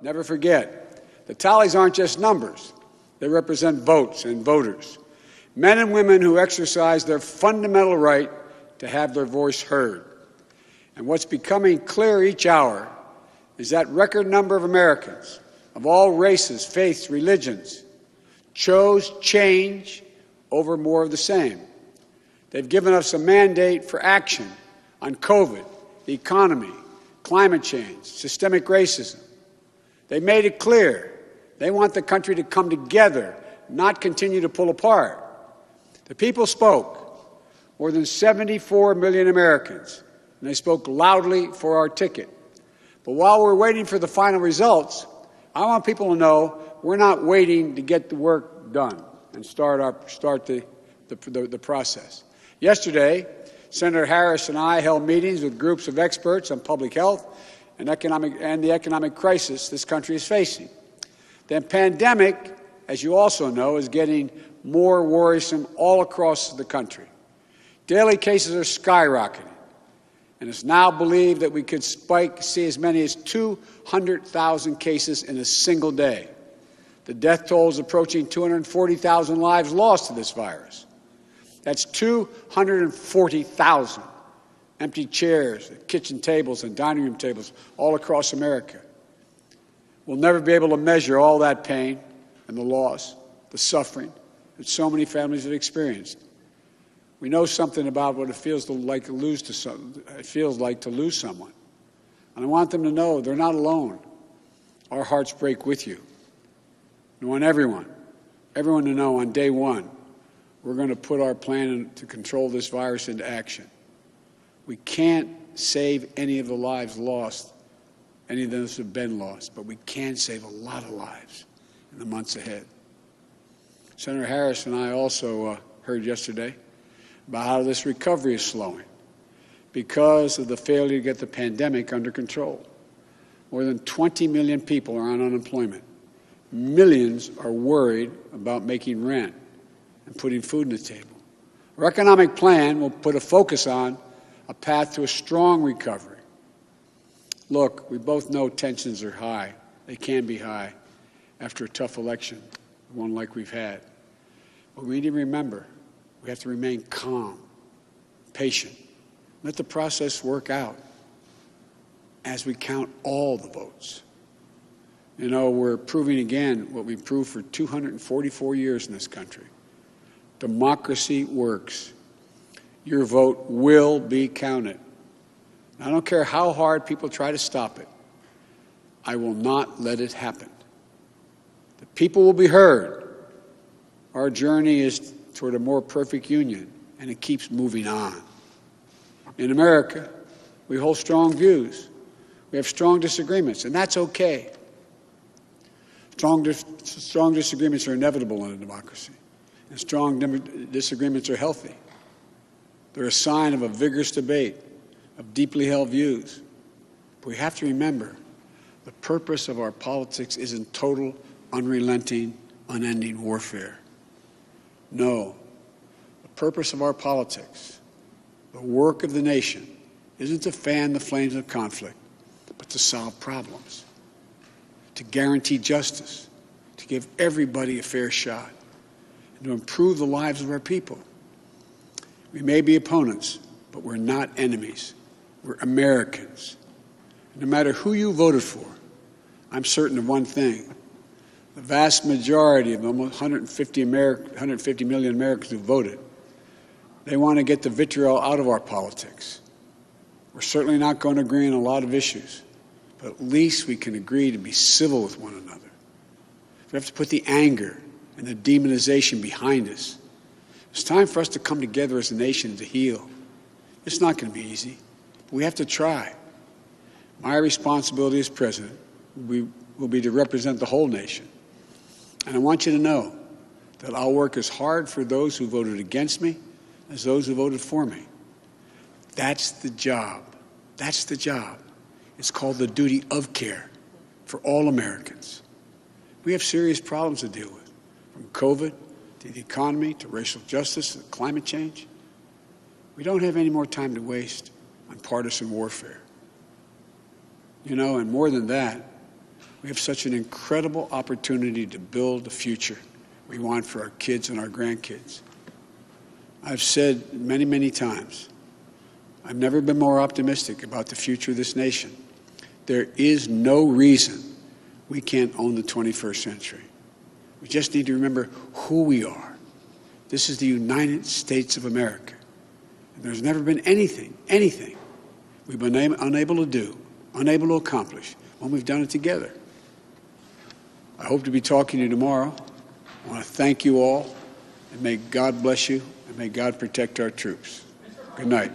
never forget, the tallies aren't just numbers. They represent votes and voters, men and women who exercise their fundamental right to have their voice heard. And what's becoming clear each hour is that record number of Americans of all races, faiths, religions chose change over more of the same. They've given us a mandate for action on COVID, the economy, climate change, systemic racism. They made it clear they want the country to come together, not continue to pull apart. The people spoke, more than 74 million Americans, and they spoke loudly for our ticket. But while we're waiting for the final results, I want people to know we're not waiting to get the work done and start the process. Yesterday, Senator Harris and I held meetings with groups of experts on public health and the economic crisis this country is facing. The pandemic, as you also know, is getting more worrisome all across the country. Daily cases are skyrocketing, and it's now believed that we could see as many as 200,000 cases in a single day. The death toll is approaching 240,000 lives lost to this virus. That's 240,000 empty chairs, kitchen tables, and dining room tables all across America. We'll never be able to measure all that pain and the loss, the suffering that so many families have experienced. We know something about what it feels like to lose someone. And I want them to know they're not alone. Our hearts break with you. I want everyone to know on day one, we're going to put our plan to control this virus into action. We can't save any of the lives lost, any of those who have been lost, but we can save a lot of lives in the months ahead. Senator Harris and I also heard yesterday about how this recovery is slowing because of the failure to get the pandemic under control. More than 20 million people are on unemployment. Millions are worried about making rent and putting food on the table. Our economic plan will put a focus on a path to a strong recovery. Look, we both know tensions are high. They can be high after a tough election, one like we've had. But we need to remember, we have to remain calm, patient. Let the process work out as we count all the votes. You know, we're proving again what we've proved for 244 years in this country. Democracy works. Your vote will be counted. I don't care how hard people try to stop it. I will not let it happen. The people will be heard. Our journey is toward a more perfect union, and it keeps moving on. In America, we hold strong views. We have strong disagreements, and that's okay. Strong disagreements are inevitable in a democracy, and strong disagreements are healthy. They're a sign of a vigorous debate, of deeply held views. But we have to remember, the purpose of our politics isn't total, unrelenting, unending warfare. No, the purpose of our politics, the work of the nation, isn't to fan the flames of conflict, but to solve problems, to guarantee justice, to give everybody a fair shot, and to improve the lives of our people. We may be opponents, but we're not enemies. We're Americans. No matter who you voted for, I'm certain of one thing. The vast majority of almost 150 million Americans who voted, they want to get the vitriol out of our politics. We're certainly not going to agree on a lot of issues, but at least we can agree to be civil with one another. We have to put the anger and the demonization behind us. It's time for us to come together as a nation to heal. It's not going to be easy, but we have to try. My responsibility as president will be to represent the whole nation. And I want you to know that I'll work as hard for those who voted against me as those who voted for me. That's the job. That's the job. It's called the duty of care for all Americans. We have serious problems to deal with, from COVID to the economy to racial justice to climate change. We don't have any more time to waste on partisan warfare. You know, and more than that, We have such an incredible opportunity to build the future we want for our kids and our grandkids. I've said many, many times, I've never been more optimistic about the future of this nation. There is no reason we can't own the 21st century. We just need to remember who we are. This is the United States of America. And there's never been anything we've been unable to do, unable to accomplish when we've done it together. I hope to be talking to you tomorrow. I want to thank you all, and may God bless you, and may God protect our troops. Good night.